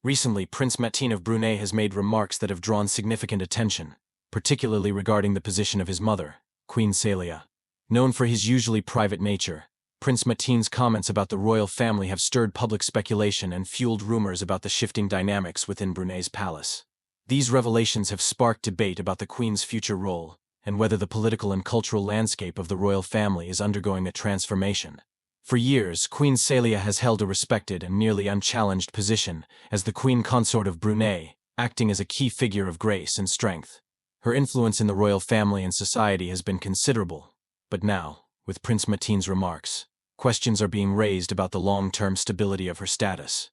Recently, Prince Mateen of Brunei has made remarks that have drawn significant attention, particularly regarding the position of his mother, Queen Saleha. Known for his usually private nature, Prince Mateen's comments about the royal family have stirred public speculation and fueled rumors about the shifting dynamics within Brunei's palace. These revelations have sparked debate about the Queen's future role and whether the political and cultural landscape of the royal family is undergoing a transformation. For years, Queen Saleha has held a respected and nearly unchallenged position as the Queen Consort of Brunei, acting as a key figure of grace and strength. Her influence in the royal family and society has been considerable, but now, with Prince Mateen's remarks, questions are being raised about the long-term stability of her status.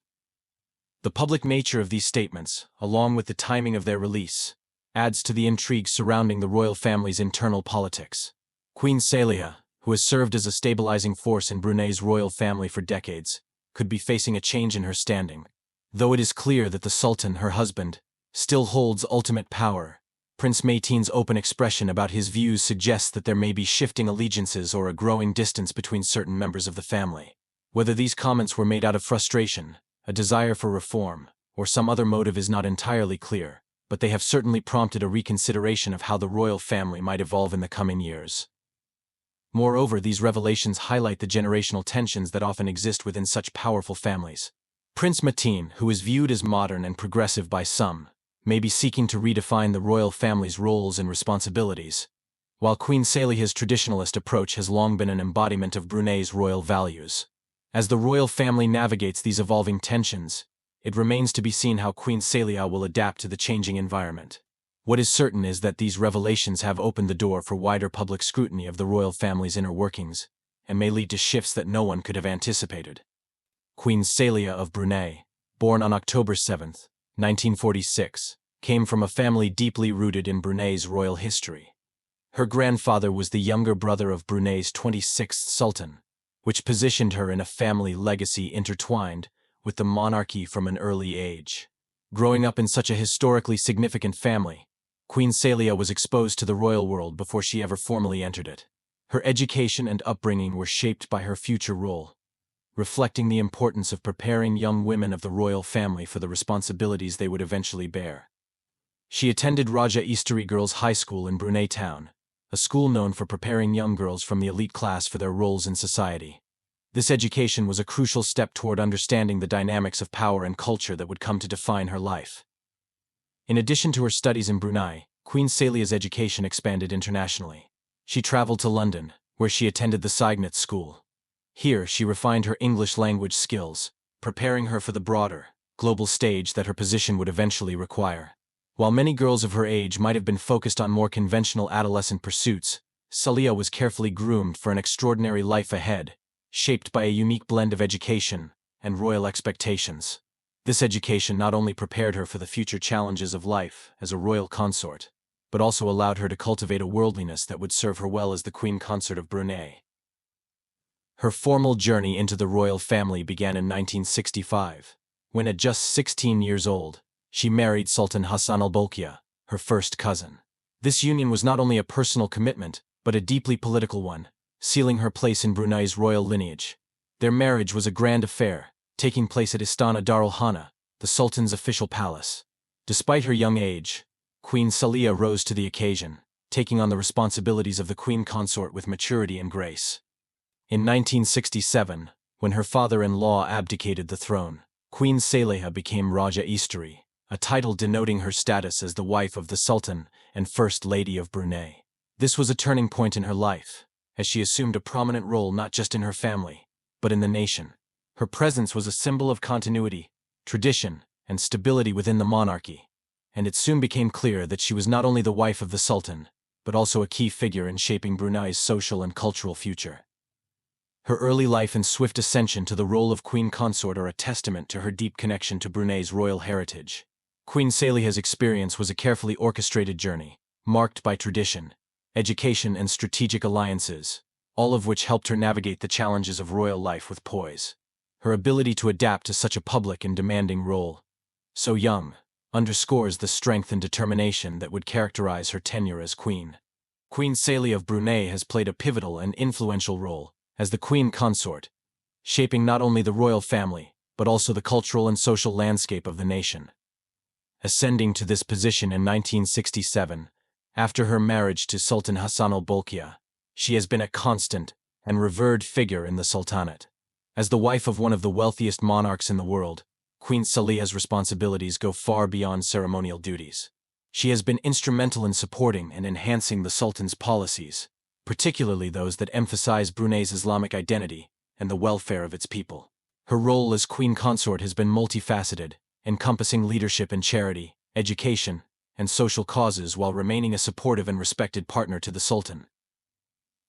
The public nature of these statements, along with the timing of their release, adds to the intrigue surrounding the royal family's internal politics. Queen Saleha, who has served as a stabilizing force in Brunei's royal family for decades, could be facing a change in her standing. Though it is clear that the Sultan, her husband, still holds ultimate power, Prince Mateen's open expression about his views suggests that there may be shifting allegiances or a growing distance between certain members of the family. Whether these comments were made out of frustration, a desire for reform, or some other motive is not entirely clear, but they have certainly prompted a reconsideration of how the royal family might evolve in the coming years. Moreover, these revelations highlight the generational tensions that often exist within such powerful families. Prince Mateen, who is viewed as modern and progressive by some, may be seeking to redefine the royal family's roles and responsibilities, while Queen Saleha's traditionalist approach has long been an embodiment of Brunei's royal values. As the royal family navigates these evolving tensions, it remains to be seen how Queen Saleha will adapt to the changing environment. What is certain is that these revelations have opened the door for wider public scrutiny of the royal family's inner workings, and may lead to shifts that no one could have anticipated. Queen Saleha of Brunei, born on October 7, 1946, came from a family deeply rooted in Brunei's royal history. Her grandfather was the younger brother of Brunei's 26th Sultan, which positioned her in a family legacy intertwined with the monarchy from an early age. Growing up in such a historically significant family, Queen Saleha was exposed to the royal world before she ever formally entered it. Her education and upbringing were shaped by her future role, reflecting the importance of preparing young women of the royal family for the responsibilities they would eventually bear. She attended Raja Isteri Girls' High School in Brunei Town, a school known for preparing young girls from the elite class for their roles in society. This education was a crucial step toward understanding the dynamics of power and culture that would come to define her life. In addition to her studies in Brunei, Queen Saleha's education expanded internationally. She traveled to London, where she attended the Signet School. Here, she refined her English language skills, preparing her for the broader, global stage that her position would eventually require. While many girls of her age might have been focused on more conventional adolescent pursuits, Saleha was carefully groomed for an extraordinary life ahead, shaped by a unique blend of education and royal expectations. This education not only prepared her for the future challenges of life as a royal consort, but also allowed her to cultivate a worldliness that would serve her well as the Queen Consort of Brunei. Her formal journey into the royal family began in 1965, when at just 16 years old, she married Sultan Hassan al-Bolkiah, her first cousin. This union was not only a personal commitment, but a deeply political one, sealing her place in Brunei's royal lineage. Their marriage was a grand affair, taking place at Istana Darul Hana, the Sultan's official palace. Despite her young age, Queen Saleha rose to the occasion, taking on the responsibilities of the Queen Consort with maturity and grace. In 1967, when her father-in-law abdicated the throne, Queen Saleha became Raja Isteri, a title denoting her status as the wife of the Sultan and First Lady of Brunei. This was a turning point in her life, as she assumed a prominent role not just in her family, but in the nation. Her presence was a symbol of continuity, tradition, and stability within the monarchy, and it soon became clear that she was not only the wife of the Sultan, but also a key figure in shaping Brunei's social and cultural future. Her early life and swift ascension to the role of Queen Consort are a testament to her deep connection to Brunei's royal heritage. Queen Saleha's experience was a carefully orchestrated journey, marked by tradition, education, and strategic alliances, all of which helped her navigate the challenges of royal life with poise. Her ability to adapt to such a public and demanding role, so young, underscores the strength and determination that would characterize her tenure as queen. Queen Saleha of Brunei has played a pivotal and influential role as the Queen Consort, shaping not only the royal family, but also the cultural and social landscape of the nation. Ascending to this position in 1967, after her marriage to Sultan Hassan al-Bolkiah, she has been a constant and revered figure in the Sultanate. As the wife of one of the wealthiest monarchs in the world, Queen Saleha's responsibilities go far beyond ceremonial duties. She has been instrumental in supporting and enhancing the Sultan's policies, particularly those that emphasize Brunei's Islamic identity and the welfare of its people. Her role as Queen Consort has been multifaceted, encompassing leadership in charity, education, and social causes while remaining a supportive and respected partner to the Sultan.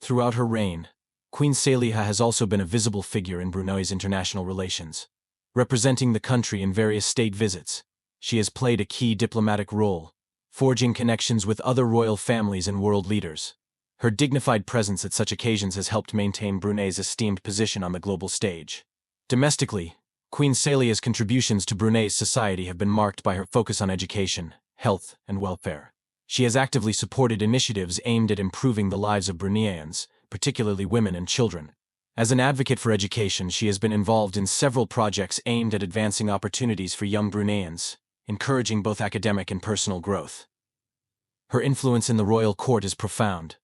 Throughout her reign, Queen Saleha has also been a visible figure in Brunei's international relations. Representing the country in various state visits, she has played a key diplomatic role, forging connections with other royal families and world leaders. Her dignified presence at such occasions has helped maintain Brunei's esteemed position on the global stage. Domestically, Queen Saleha's contributions to Brunei's society have been marked by her focus on education, health, and welfare. She has actively supported initiatives aimed at improving the lives of Bruneians, particularly women and children. As an advocate for education, she has been involved in several projects aimed at advancing opportunities for young Bruneians, encouraging both academic and personal growth. Her influence in the royal court is profound.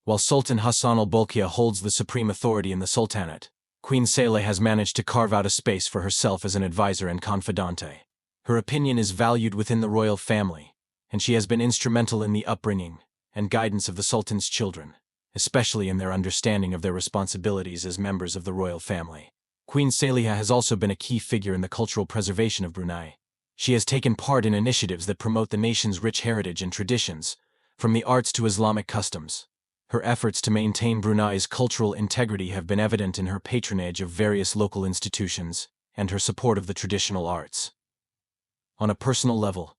While Sultan Hassan al-Bolkiah holds the supreme authority in the Sultanate, Queen Saleha has managed to carve out a space for herself as an advisor and confidante. Her opinion is valued within the royal family, and she has been instrumental in the upbringing and guidance of the Sultan's children, especially in their understanding of their responsibilities as members of the royal family. Queen Saleha has also been a key figure in the cultural preservation of Brunei. She has taken part in initiatives that promote the nation's rich heritage and traditions, from the arts to Islamic customs. Her efforts to maintain Brunei's cultural integrity have been evident in her patronage of various local institutions and her support of the traditional arts. On a personal level,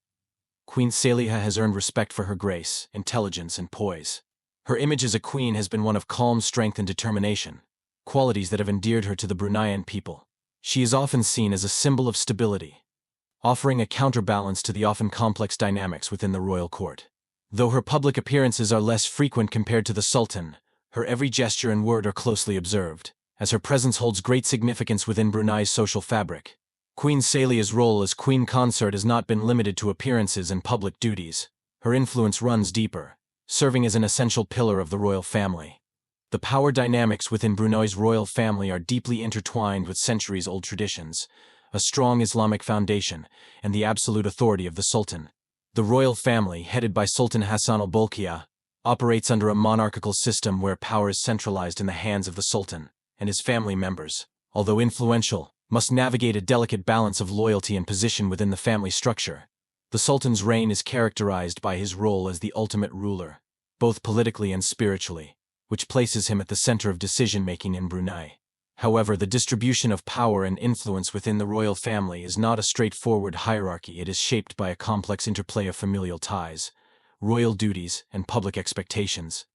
Queen Saleha has earned respect for her grace, intelligence, and poise. Her image as a queen has been one of calm strength and determination, qualities that have endeared her to the Bruneian people. She is often seen as a symbol of stability, offering a counterbalance to the often complex dynamics within the royal court. Though her public appearances are less frequent compared to the Sultan, her every gesture and word are closely observed, as her presence holds great significance within Brunei's social fabric. Queen Saleha's role as Queen Consort has not been limited to appearances and public duties. Her influence runs deeper, serving as an essential pillar of the royal family. The power dynamics within Brunei's royal family are deeply intertwined with centuries-old traditions, a strong Islamic foundation, and the absolute authority of the Sultan. The royal family, headed by Sultan Hassan al-Bolkiah, operates under a monarchical system where power is centralized in the hands of the Sultan and his family members. Although influential, must navigate a delicate balance of loyalty and position within the family structure. The Sultan's reign is characterized by his role as the ultimate ruler, both politically and spiritually, which places him at the center of decision-making in Brunei. However, the distribution of power and influence within the royal family is not a straightforward hierarchy. It is shaped by a complex interplay of familial ties, royal duties, and public expectations.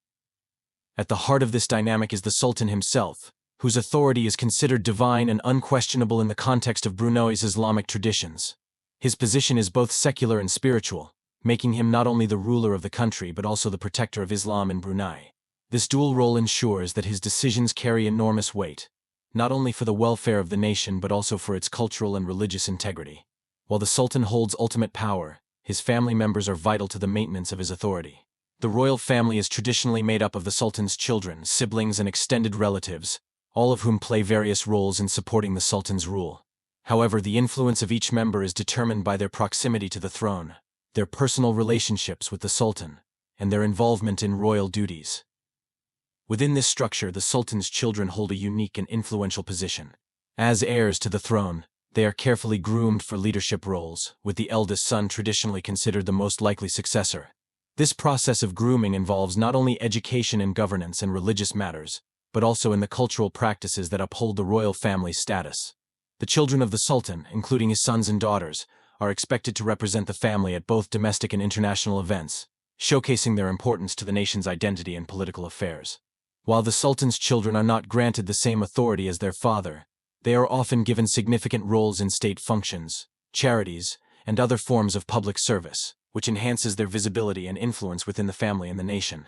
At the heart of this dynamic is the Sultan himself, whose authority is considered divine and unquestionable in the context of Brunei's Islamic traditions. His position is both secular and spiritual, making him not only the ruler of the country but also the protector of Islam in Brunei. This dual role ensures that his decisions carry enormous weight, not only for the welfare of the nation but also for its cultural and religious integrity. While the Sultan holds ultimate power, his family members are vital to the maintenance of his authority. The royal family is traditionally made up of the Sultan's children, siblings, and extended relatives, all of whom play various roles in supporting the Sultan's rule. However, the influence of each member is determined by their proximity to the throne, their personal relationships with the Sultan, and their involvement in royal duties. Within this structure, the Sultan's children hold a unique and influential position. As heirs to the throne, they are carefully groomed for leadership roles, with the eldest son traditionally considered the most likely successor. This process of grooming involves not only education in governance and religious matters, but also in the cultural practices that uphold the royal family's status. The children of the Sultan, including his sons and daughters, are expected to represent the family at both domestic and international events, showcasing their importance to the nation's identity and political affairs. While the Sultan's children are not granted the same authority as their father, they are often given significant roles in state functions, charities, and other forms of public service, which enhances their visibility and influence within the family and the nation.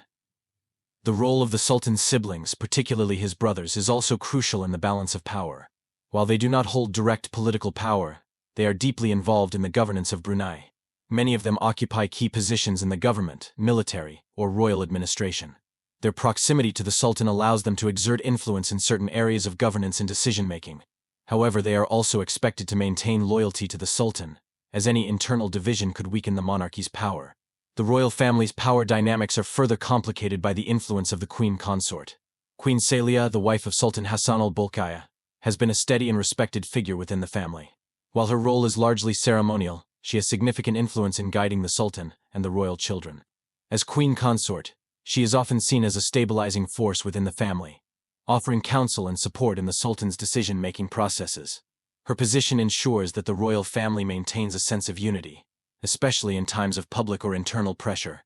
The role of the Sultan's siblings, particularly his brothers, is also crucial in the balance of power. While they do not hold direct political power, they are deeply involved in the governance of Brunei. Many of them occupy key positions in the government, military, or royal administration. Their proximity to the Sultan allows them to exert influence in certain areas of governance and decision-making. However, they are also expected to maintain loyalty to the Sultan, as any internal division could weaken the monarchy's power. The royal family's power dynamics are further complicated by the influence of the Queen Consort. Queen Saleha, the wife of Sultan Hassan al-Bolkiah, has been a steady and respected figure within the family. While her role is largely ceremonial, she has significant influence in guiding the Sultan and the royal children. As Queen Consort, she is often seen as a stabilizing force within the family, offering counsel and support in the Sultan's decision-making processes. Her position ensures that the royal family maintains a sense of unity, especially in times of public or internal pressure.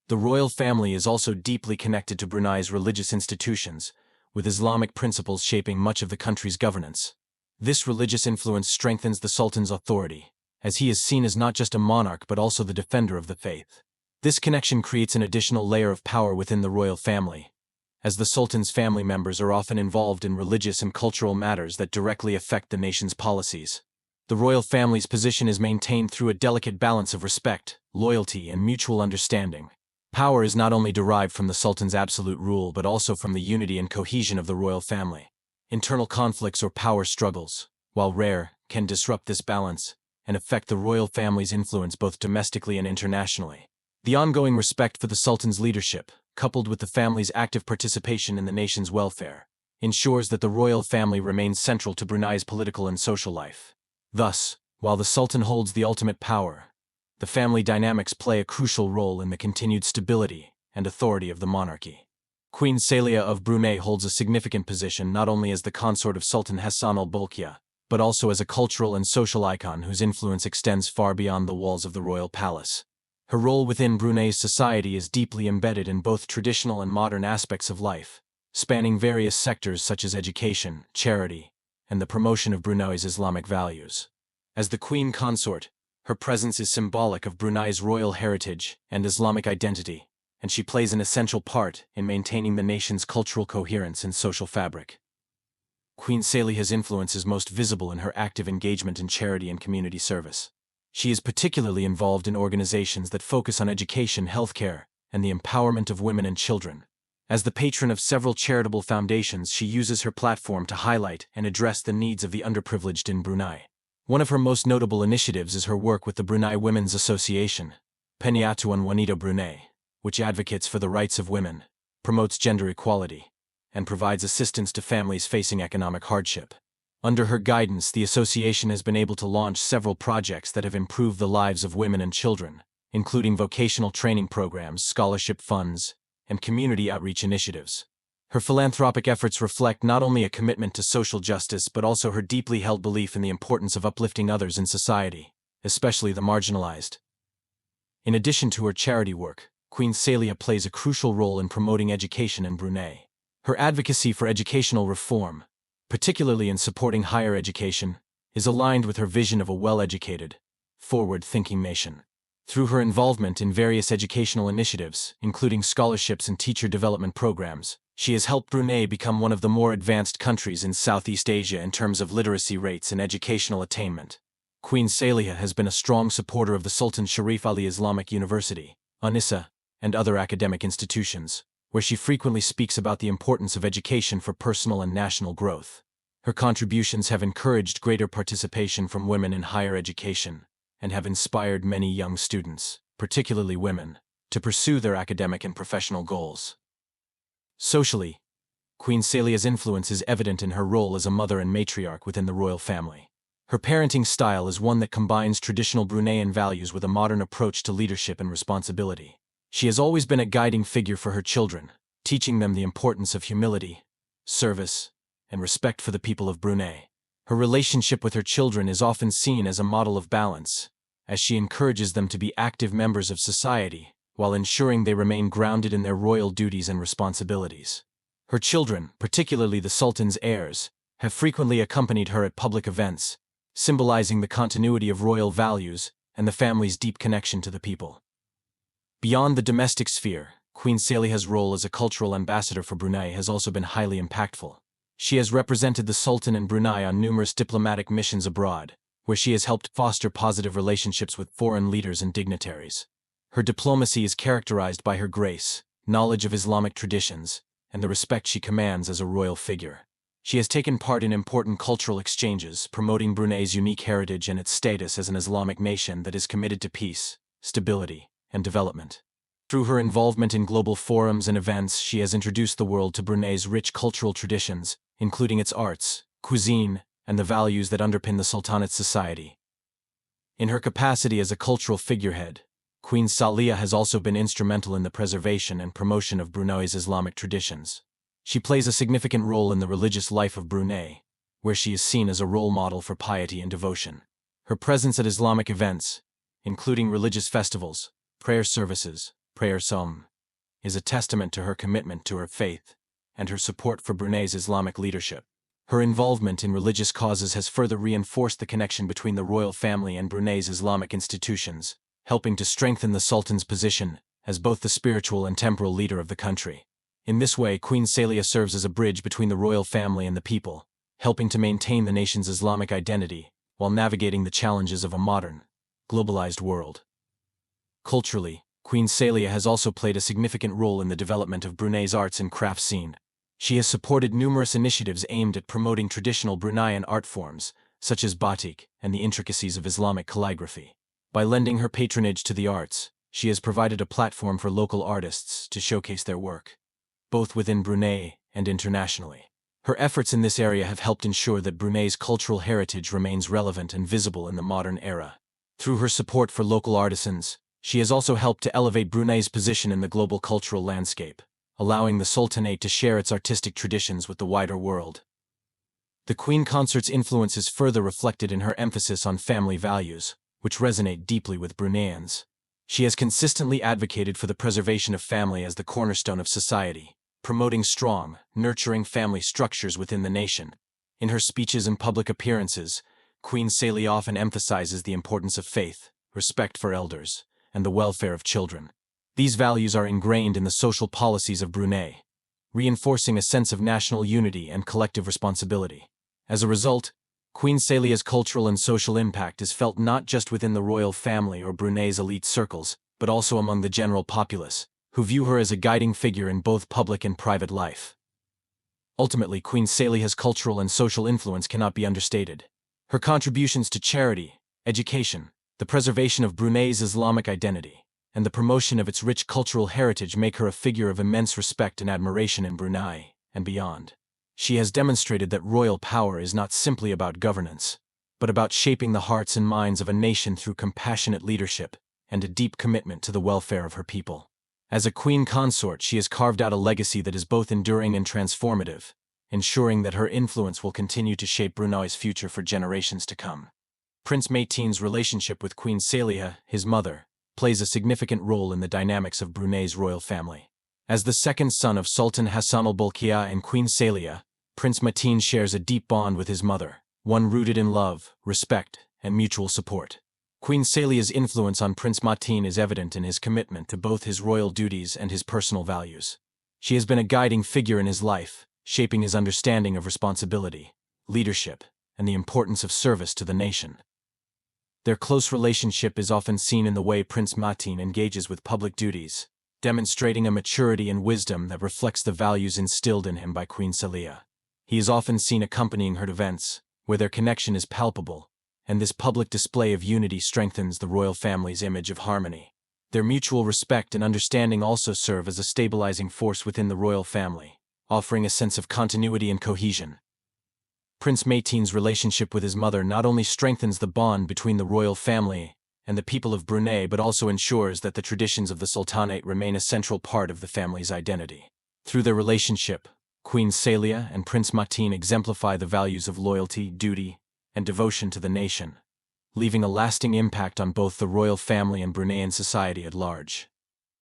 The royal family is also deeply connected to Brunei's religious institutions, with Islamic principles shaping much of the country's governance. This religious influence strengthens the Sultan's authority, as he is seen as not just a monarch but also the defender of the faith. This connection creates an additional layer of power within the royal family, as the Sultan's family members are often involved in religious and cultural matters that directly affect the nation's policies. The royal family's position is maintained through a delicate balance of respect, loyalty, and mutual understanding. Power is not only derived from the Sultan's absolute rule but also from the unity and cohesion of the royal family. Internal conflicts or power struggles, while rare, can disrupt this balance and affect the royal family's influence both domestically and internationally. The ongoing respect for the Sultan's leadership, coupled with the family's active participation in the nation's welfare, ensures that the royal family remains central to Brunei's political and social life. Thus, while the Sultan holds the ultimate power, the family dynamics play a crucial role in the continued stability and authority of the monarchy. Queen Saleha of Brunei holds a significant position not only as the consort of Sultan Hassan al-Bolkiah, but also as a cultural and social icon whose influence extends far beyond the walls of the royal palace. Her role within Brunei's society is deeply embedded in both traditional and modern aspects of life, spanning various sectors such as education, charity, and the promotion of Brunei's Islamic values. As the Queen Consort, her presence is symbolic of Brunei's royal heritage and Islamic identity, and she plays an essential part in maintaining the nation's cultural coherence and social fabric. Queen Saleha's influence is most visible in her active engagement in charity and community service. She is particularly involved in organizations that focus on education, healthcare, and the empowerment of women and children. As the patron of several charitable foundations, she uses her platform to highlight and address the needs of the underprivileged in Brunei. One of her most notable initiatives is her work with the Brunei Women's Association, Penyatuan Wanita Brunei, which advocates for the rights of women, promotes gender equality, and provides assistance to families facing economic hardship. Under her guidance, the association has been able to launch several projects that have improved the lives of women and children, including vocational training programs, scholarship funds, and community outreach initiatives. Her philanthropic efforts reflect not only a commitment to social justice but also her deeply held belief in the importance of uplifting others in society, especially the marginalized. In addition to her charity work, Queen Saleha plays a crucial role in promoting education in Brunei. Her advocacy for educational reform, particularly in supporting higher education, is aligned with her vision of a well-educated, forward-thinking nation. Through her involvement in various educational initiatives, including scholarships and teacher development programs, she has helped Brunei become one of the more advanced countries in Southeast Asia in terms of literacy rates and educational attainment. Queen Saleha has been a strong supporter of the Sultan Sharif Ali Islamic University, Anisha, and other academic institutions, where she frequently speaks about the importance of education for personal and national growth. Her contributions have encouraged greater participation from women in higher education, and have inspired many young students, particularly women, to pursue their academic and professional goals. Socially, Queen Saleha's influence is evident in her role as a mother and matriarch within the royal family. Her parenting style is one that combines traditional Bruneian values with a modern approach to leadership and responsibility. She has always been a guiding figure for her children, teaching them the importance of humility, service, and respect for the people of Brunei. Her relationship with her children is often seen as a model of balance, as she encourages them to be active members of society, while ensuring they remain grounded in their royal duties and responsibilities. Her children, particularly the Sultan's heirs, have frequently accompanied her at public events, symbolizing the continuity of royal values and the family's deep connection to the people. Beyond the domestic sphere, Queen Saleha's role as a cultural ambassador for Brunei has also been highly impactful. She has represented the Sultan in Brunei on numerous diplomatic missions abroad, where she has helped foster positive relationships with foreign leaders and dignitaries. Her diplomacy is characterized by her grace, knowledge of Islamic traditions, and the respect she commands as a royal figure. She has taken part in important cultural exchanges, promoting Brunei's unique heritage and its status as an Islamic nation that is committed to peace, stability, and development. Through her involvement in global forums and events, she has introduced the world to Brunei's rich cultural traditions, including its arts, cuisine, and the values that underpin the Sultanate's society. In her capacity as a cultural figurehead, Queen Saleha has also been instrumental in the preservation and promotion of Brunei's Islamic traditions. She plays a significant role in the religious life of Brunei, where she is seen as a role model for piety and devotion. Her presence at Islamic events, including religious festivals, prayer services, prayer som, is a testament to her commitment to her faith and her support for Brunei's Islamic leadership. Her involvement in religious causes has further reinforced the connection between the royal family and Brunei's Islamic institutions, helping to strengthen the Sultan's position as both the spiritual and temporal leader of the country. In this way, Queen Saleha serves as a bridge between the royal family and the people, helping to maintain the nation's Islamic identity while navigating the challenges of a modern, globalized world. Culturally, Queen Saleha has also played a significant role in the development of Brunei's arts and crafts scene. She has supported numerous initiatives aimed at promoting traditional Bruneian art forms, such as batik and the intricacies of Islamic calligraphy. By lending her patronage to the arts, she has provided a platform for local artists to showcase their work, both within Brunei and internationally. Her efforts in this area have helped ensure that Brunei's cultural heritage remains relevant and visible in the modern era. Through her support for local artisans, she has also helped to elevate Brunei's position in the global cultural landscape, allowing the Sultanate to share its artistic traditions with the wider world. The Queen Consort's influence is further reflected in her emphasis on family values, which resonate deeply with Bruneians. She has consistently advocated for the preservation of family as the cornerstone of society, promoting strong, nurturing family structures within the nation. In her speeches and public appearances, Queen Saleha often emphasizes the importance of faith, respect for elders, and the welfare of children. These values are ingrained in the social policies of Brunei, reinforcing a sense of national unity and collective responsibility. As a result, Queen Saleha's cultural and social impact is felt not just within the royal family or Brunei's elite circles, but also among the general populace, who view her as a guiding figure in both public and private life. Ultimately, Queen Saleha's cultural and social influence cannot be understated. Her contributions to charity, education, the preservation of Brunei's Islamic identity, and the promotion of its rich cultural heritage make her a figure of immense respect and admiration in Brunei and beyond. She has demonstrated that royal power is not simply about governance, but about shaping the hearts and minds of a nation through compassionate leadership and a deep commitment to the welfare of her people. As a queen consort, she has carved out a legacy that is both enduring and transformative, ensuring that her influence will continue to shape Brunei's future for generations to come. Prince Mateen's relationship with Queen Saleha, his mother, plays a significant role in the dynamics of Brunei's royal family. As the second son of Sultan Hassan al-Bolkiah and Queen Saleha, Prince Mateen shares a deep bond with his mother, one rooted in love, respect, and mutual support. Queen Saleha's influence on Prince Mateen is evident in his commitment to both his royal duties and his personal values. She has been a guiding figure in his life, shaping his understanding of responsibility, leadership, and the importance of service to the nation. Their close relationship is often seen in the way Prince Mateen engages with public duties, demonstrating a maturity and wisdom that reflects the values instilled in him by Queen Saleha. He is often seen accompanying her to events, where their connection is palpable, and this public display of unity strengthens the royal family's image of harmony. Their mutual respect and understanding also serve as a stabilizing force within the royal family, offering a sense of continuity and cohesion. Prince Mateen's relationship with his mother not only strengthens the bond between the royal family and the people of Brunei, but also ensures that the traditions of the Sultanate remain a central part of the family's identity. Through their relationship, Queen Saleha and Prince Mateen exemplify the values of loyalty, duty, and devotion to the nation, leaving a lasting impact on both the royal family and Bruneian society at large.